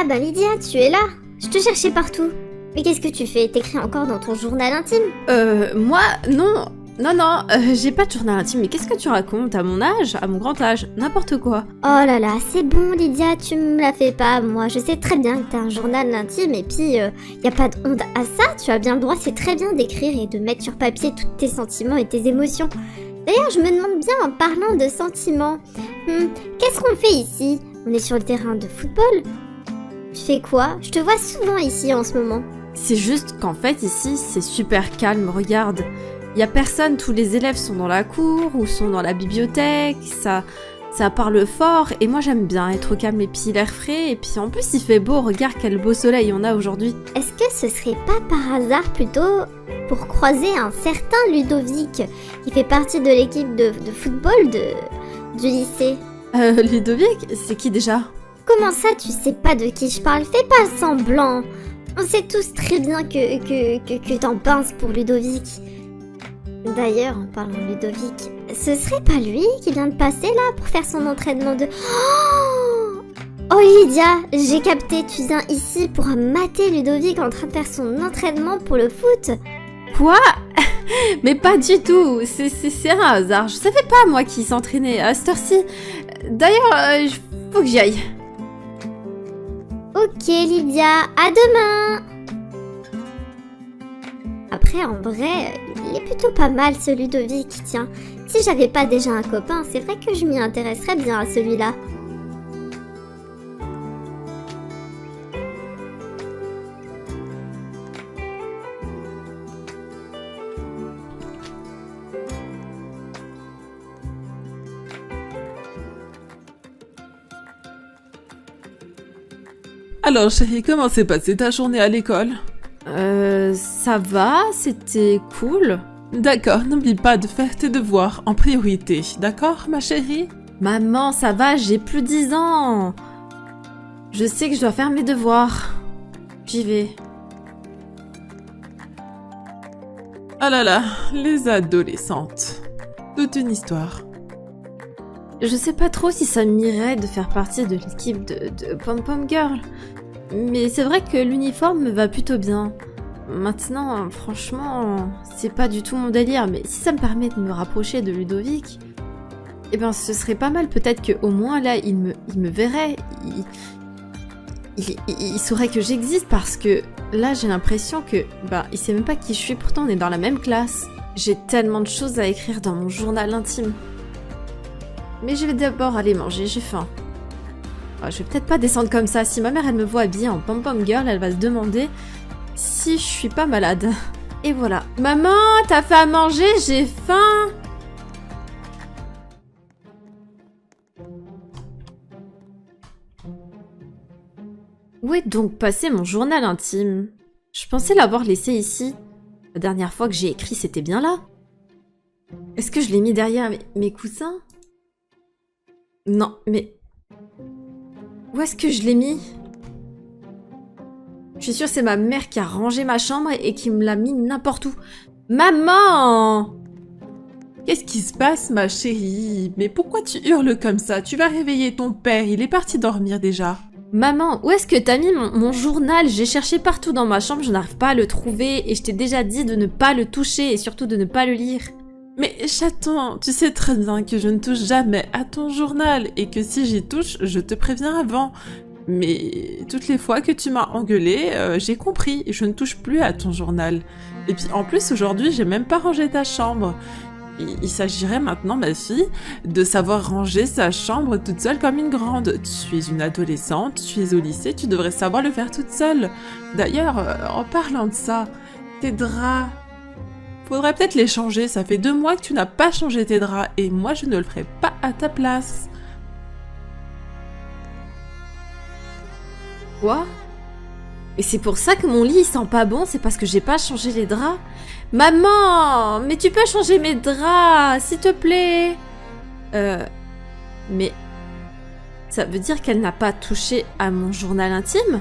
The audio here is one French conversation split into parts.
Ah bah Lydia, tu es là. Je te cherchais partout. Mais qu'est-ce que tu fais? T'écris encore dans ton journal intime? Moi, non. Non, j'ai pas de journal intime, mais qu'est-ce que tu racontes? À mon âge, à mon grand âge, n'importe quoi. Oh là là, c'est bon Lydia, tu me la fais pas, moi. Je sais très bien que t'as un journal intime et puis y a pas de honte à ça. Tu as bien le droit, c'est très bien d'écrire et de mettre sur papier tous tes sentiments et tes émotions. D'ailleurs, je me demande bien en parlant de sentiments. Qu'est-ce qu'on fait ici? On est sur le terrain de football? Tu fais quoi? Je te vois souvent ici en ce moment. C'est juste qu'en fait, ici, c'est super calme, regarde. Y a personne, tous les élèves sont dans la cour ou sont dans la bibliothèque, ça parle fort, et moi j'aime bien être au calme et puis l'air frais, et puis en plus il fait beau, regarde quel beau soleil on a aujourd'hui. Est-ce que ce serait pas par hasard plutôt pour croiser un certain Ludovic qui fait partie de l'équipe de football du lycée? Ludovic, c'est qui déjà? Comment ça tu sais pas de qui je parle? Fais pas semblant. On sait tous très bien que t'en pinces pour Ludovic. D'ailleurs, en parlant de Ludovic, ce serait pas lui qui vient de passer là pour faire son entraînement de... Oh Lydia, j'ai capté, tu viens ici pour mater Ludovic en train de faire son entraînement pour le foot. Quoi? Mais pas du tout, c'est un hasard, je savais pas moi qui s'entraînait à cette heure-ci. D'ailleurs, faut que j'y aille. Ok Lydia, à demain. Après, en vrai, il est plutôt pas mal ce Ludovic, tiens. Si j'avais pas déjà un copain, c'est vrai que je m'y intéresserais bien à celui-là. Alors chérie, comment s'est passée ta journée à l'école? Ça va, c'était cool. D'accord, n'oublie pas de faire tes devoirs en priorité, d'accord ma chérie? Maman, ça va, j'ai plus 10 ans. Je sais que je dois faire mes devoirs. J'y vais. Ah là là, les adolescentes. Toute une histoire. Je sais pas trop si ça m'irait de faire partie de l'équipe de Pom Pom Girl. Mais c'est vrai que l'uniforme me va plutôt bien. Maintenant, franchement, c'est pas du tout mon délire, mais si ça me permet de me rapprocher de Ludovic, eh ben ce serait pas mal. Peut-être qu'au moins là, il me verrait. Il saurait que j'existe parce que là, j'ai l'impression que, il sait même pas qui je suis, pourtant on est dans la même classe. J'ai tellement de choses à écrire dans mon journal intime. Mais je vais d'abord aller manger, j'ai faim. Je vais peut-être pas descendre comme ça. Si ma mère elle me voit habillée en Pom Pom Girl, elle va se demander si je suis pas malade. Et voilà. Maman, t'as fait à manger, j'ai faim. Où est donc passé mon journal intime? Je pensais l'avoir laissé ici. La dernière fois que j'ai écrit, c'était bien là. Est-ce que je l'ai mis derrière mes coussins? Non, mais... Où est-ce que je l'ai mis? Je suis sûre que c'est ma mère qui a rangé ma chambre et qui me l'a mis n'importe où. Maman! Qu'est-ce qui se passe ma chérie? Mais pourquoi tu hurles comme ça? Tu vas réveiller ton père, il est parti dormir déjà. Maman, où est-ce que t'as mis mon journal? J'ai cherché partout dans ma chambre, je n'arrive pas à le trouver et je t'ai déjà dit de ne pas le toucher et surtout de ne pas le lire. Mais chaton, tu sais très bien que je ne touche jamais à ton journal et que si j'y touche, je te préviens avant. Mais toutes les fois que tu m'as engueulé, j'ai compris, je ne touche plus à ton journal. Et puis en plus, aujourd'hui, j'ai même pas rangé ta chambre. Il s'agirait maintenant, ma fille, de savoir ranger sa chambre toute seule comme une grande. Tu es une adolescente, tu es au lycée, tu devrais savoir le faire toute seule. D'ailleurs, en parlant de ça, tes draps... Faudrait peut-être les changer, ça fait 2 mois que tu n'as pas changé tes draps et moi je ne le ferai pas à ta place. Quoi? Et c'est pour ça que mon lit il sent pas bon, c'est parce que j'ai pas changé les draps? Maman! Mais tu peux changer mes draps, s'il te plaît? Mais... Ça veut dire qu'elle n'a pas touché à mon journal intime?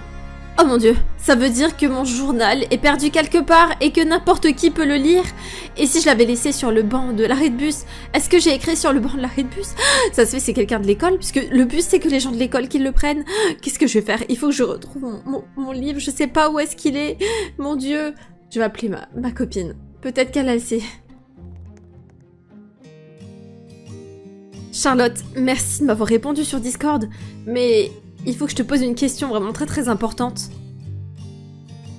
Oh mon dieu, ça veut dire que mon journal est perdu quelque part et que n'importe qui peut le lire. Et si je l'avais laissé sur le banc de l'arrêt de bus? Est-ce que j'ai écrit sur le banc de l'arrêt de bus? Ça se fait, c'est quelqu'un de l'école, puisque le bus, c'est que les gens de l'école qui le prennent. Qu'est-ce que je vais faire? Il faut que je retrouve mon livre, je sais pas où est-ce qu'il est. Mon dieu, je vais appeler ma copine. Peut-être qu'elle le sait. Charlotte, merci de m'avoir répondu sur Discord, mais il faut que je te pose une question vraiment très très importante.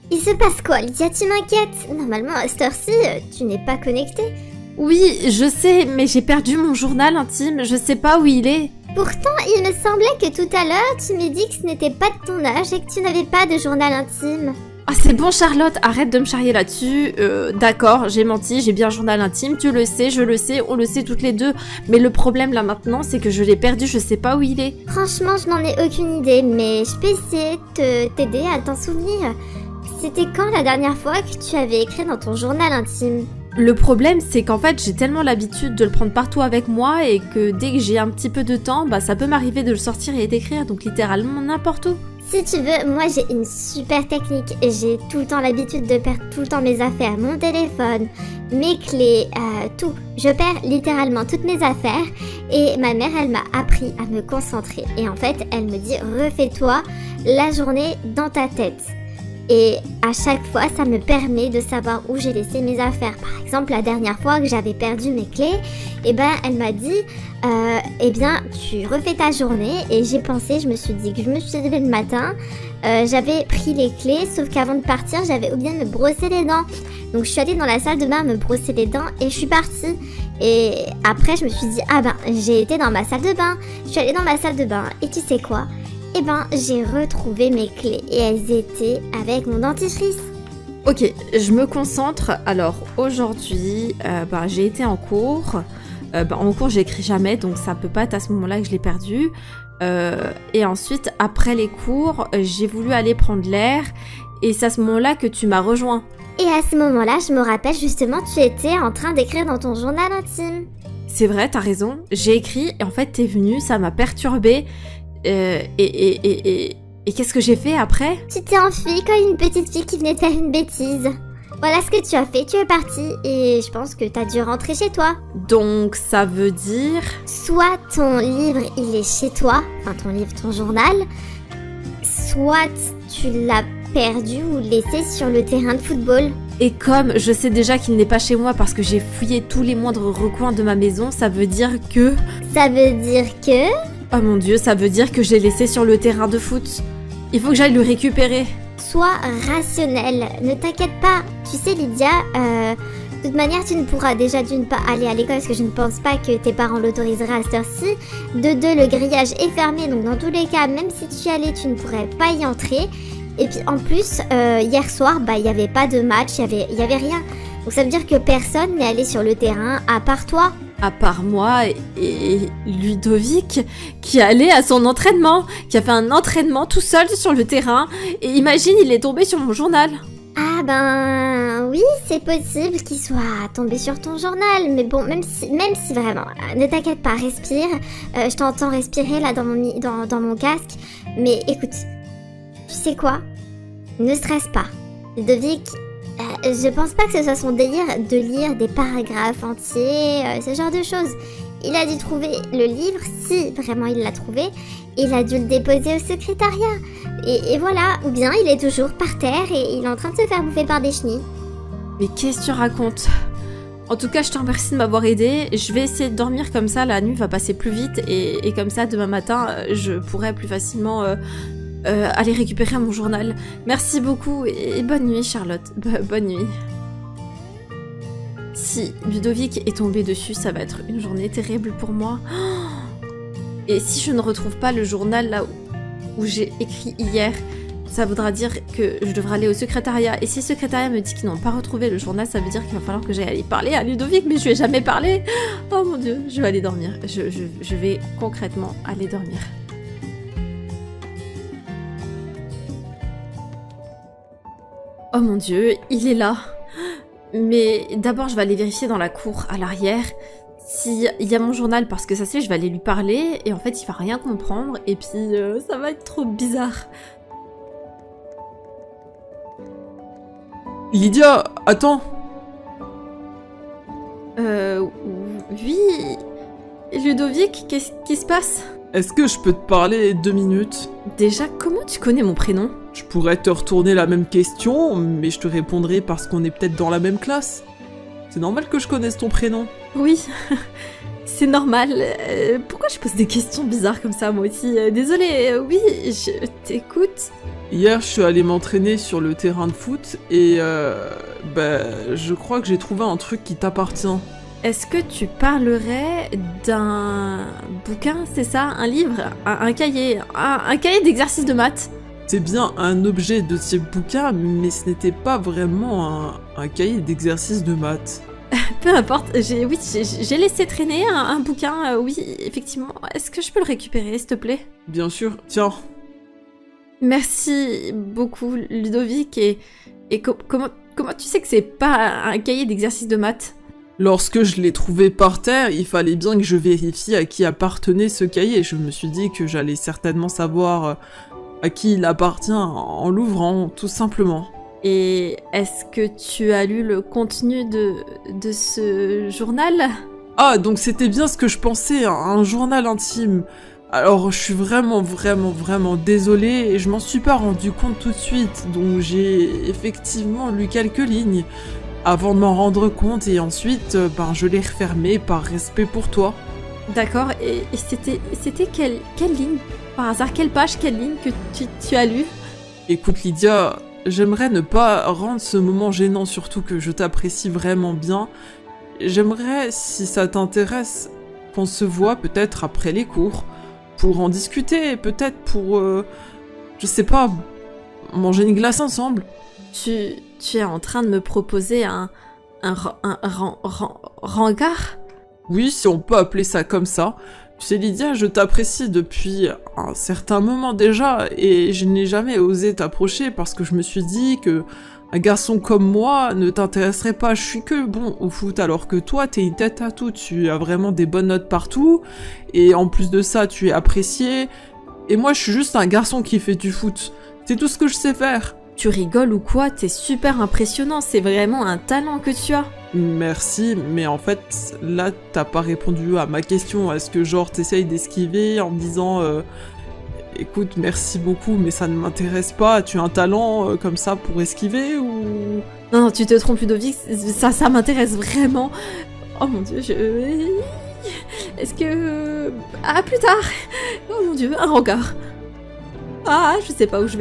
Il se passe quoi, Lydia? Tu m'inquiètes. Normalement, à cette heure-ci, tu n'es pas connectée. Oui, je sais, mais j'ai perdu mon journal intime, je sais pas où il est. Pourtant, il me semblait que tout à l'heure, tu m'as dit que ce n'était pas de ton âge et que tu n'avais pas de journal intime. Ah c'est bon Charlotte, arrête de me charrier là-dessus. D'accord, j'ai menti, j'ai bien un journal intime, tu le sais, je le sais, on le sait toutes les deux. Mais le problème là maintenant, c'est que je l'ai perdu, je sais pas où il est. Franchement, je n'en ai aucune idée, mais je peux essayer de t'aider à t'en souvenir. C'était quand la dernière fois que tu avais écrit dans ton journal intime? Le problème, c'est qu'en fait, j'ai tellement l'habitude de le prendre partout avec moi et que dès que j'ai un petit peu de temps, bah ça peut m'arriver de le sortir et d'écrire, donc littéralement n'importe où. Si tu veux, moi j'ai une super technique. J'ai tout le temps l'habitude de perdre tout le temps mes affaires, mon téléphone, mes clés, tout. Je perds littéralement toutes mes affaires et ma mère, elle m'a appris à me concentrer. Et en fait, elle me dit, refais-toi la journée dans ta tête. Et à chaque fois, ça me permet de savoir où j'ai laissé mes affaires. Par exemple, la dernière fois que j'avais perdu mes clés, eh ben, elle m'a dit, eh bien, tu refais ta journée. Et j'ai pensé, je me suis dit que je me suis levée le matin, j'avais pris les clés, sauf qu'avant de partir, j'avais oublié de me brosser les dents. Donc, je suis allée dans la salle de bain me brosser les dents et je suis partie. Et après, je me suis dit, ah ben, j'ai été dans ma salle de bain. Je suis allée dans ma salle de bain et tu sais quoi ? Eh ben, j'ai retrouvé mes clés et elles étaient avec mon dentifrice. Ok, je me concentre. Alors, aujourd'hui, j'ai été en cours. En cours, j'écris jamais, donc ça peut pas être à ce moment-là que je l'ai perdu. Et ensuite, après les cours, j'ai voulu aller prendre l'air. Et c'est à ce moment-là que tu m'as rejoint. Et à ce moment-là, je me rappelle justement, tu étais en train d'écrire dans ton journal intime. C'est vrai, t'as raison. J'ai écrit et en fait, t'es venue, ça m'a perturbée. Et qu'est-ce que j'ai fait après? Tu t'es enfuie comme une petite fille qui venait de faire une bêtise. Voilà ce que tu as fait, tu es partie et je pense que t'as dû rentrer chez toi. Donc ça veut dire... Soit ton livre il est chez toi, enfin ton livre, ton journal, soit tu l'as perdu ou laissé sur le terrain de football. Et comme je sais déjà qu'il n'est pas chez moi parce que j'ai fouillé tous les moindres recoins de ma maison, ça veut dire que... Ça veut dire que... Oh mon dieu, ça veut dire que je l'ai laissé sur le terrain de foot. Il faut que j'aille le récupérer. Sois rationnel, ne t'inquiète pas. Tu sais Lydia, de toute manière tu ne pourras déjà d'une pas aller à l'école parce que je ne pense pas que tes parents l'autoriseraient à cette heure-ci. De deux, le grillage est fermé, donc dans tous les cas, même si tu y allais, tu ne pourrais pas y entrer. Et puis en plus, hier soir, il n'y avait pas de match, il y avait rien. Donc ça veut dire que personne n'est allé sur le terrain à part toi. À part moi et Ludovic, qui allait à son entraînement, qui a fait un entraînement tout seul sur le terrain. Et imagine, il est tombé sur mon journal. Ah ben oui, c'est possible qu'il soit tombé sur ton journal. Mais bon, même si vraiment, ne t'inquiète pas, respire. Je t'entends respirer là dans mon casque. Mais écoute, tu sais quoi? Ne stresse pas. Ludovic... je pense pas que ce soit son délire de lire des paragraphes entiers, ce genre de choses. Il a dû trouver le livre, si vraiment il l'a trouvé, il a dû le déposer au secrétariat. Et voilà, ou bien il est toujours par terre et il est en train de se faire bouffer par des chenilles. Mais qu'est-ce que tu racontes? En tout cas, je te remercie de m'avoir aidée. Je vais essayer de dormir comme ça, la nuit va passer plus vite et comme ça, demain matin, je pourrai plus facilement... aller récupérer mon journal. Merci beaucoup et bonne nuit Charlotte. Bonne nuit. Si Ludovic est tombé dessus, ça va être une journée terrible pour moi. Et si je ne retrouve pas le journal là où j'ai écrit hier, ça voudra dire que je devrais aller au secrétariat. Et si le secrétariat me dit qu'ils n'ont pas retrouvé le journal, ça veut dire qu'il va falloir que j'aille aller parler à Ludovic, mais je lui ai jamais parlé. Oh mon dieu, je vais aller dormir. Je vais concrètement aller dormir. Oh mon dieu, il est là. Mais d'abord, je vais aller vérifier dans la cour, à l'arrière, s'il y a mon journal, parce que ça c'est, je vais aller lui parler, et en fait, il va rien comprendre, et puis ça va être trop bizarre. Lydia, attends. Oui... Ludovic, qu'est-ce qui se passe? Est-ce que je peux te parler 2 minutes? Déjà, comment tu connais mon prénom? Je pourrais te retourner la même question, mais je te répondrai parce qu'on est peut-être dans la même classe. C'est normal que je connaisse ton prénom. Oui, c'est normal. Pourquoi je pose des questions bizarres comme ça, moi aussi? Désolée, oui, je t'écoute. Hier, je suis allé m'entraîner sur le terrain de foot et je crois que j'ai trouvé un truc qui t'appartient. Est-ce que tu parlerais d'un bouquin, c'est ça? Un livre? Un cahier? Un cahier d'exercice de maths? C'est bien un objet de type bouquin, mais ce n'était pas vraiment un cahier d'exercice de maths. Peu importe, j'ai laissé traîner un bouquin, oui, effectivement. Est-ce que je peux le récupérer, s'il te plaît? Bien sûr, tiens. Merci beaucoup, Ludovic. Et comment tu sais que c'est pas un cahier d'exercice de maths? Lorsque je l'ai trouvé par terre, il fallait bien que je vérifie à qui appartenait ce cahier. Je me suis dit que j'allais certainement savoir à qui il appartient en l'ouvrant, tout simplement. Et est-ce que tu as lu le contenu de ce journal? Ah, donc c'était bien ce que je pensais, un journal intime. Alors, je suis vraiment désolée et je m'en suis pas rendu compte tout de suite. Donc j'ai effectivement lu quelques lignes avant de m'en rendre compte et ensuite, je l'ai refermé par respect pour toi. D'accord, et c'était quelle ligne? Par hasard, quelle page, quelle ligne que tu as lu? Écoute Lydia, j'aimerais ne pas rendre ce moment gênant, surtout que je t'apprécie vraiment bien. J'aimerais, si ça t'intéresse, qu'on se voit peut-être après les cours, pour en discuter, peut-être pour, je sais pas, manger une glace ensemble. Tu es en train de me proposer un rencard? Oui, si on peut appeler ça comme ça. Tu sais Lydia, je t'apprécie depuis un certain moment déjà, et je n'ai jamais osé t'approcher parce que je me suis dit que un garçon comme moi ne t'intéresserait pas. Je suis que bon au foot, alors que toi, t'es une tête à tout. Tu as vraiment des bonnes notes partout, et en plus de ça, tu es apprécié. Et moi, je suis juste un garçon qui fait du foot. C'est tout ce que je sais faire. Tu rigoles ou quoi? T'es super impressionnant, c'est vraiment un talent que tu as. Merci, mais en fait, là, t'as pas répondu à ma question. Est-ce que genre t'essayes d'esquiver en me disant écoute, merci beaucoup, mais ça ne m'intéresse pas, tu as un talent comme ça pour esquiver ou... Non, tu te trompes Ludovic, ça m'intéresse vraiment. Oh mon dieu, Est-ce que... Ah, plus tard. Oh mon dieu, un rencard. Ah, je sais pas où je vais.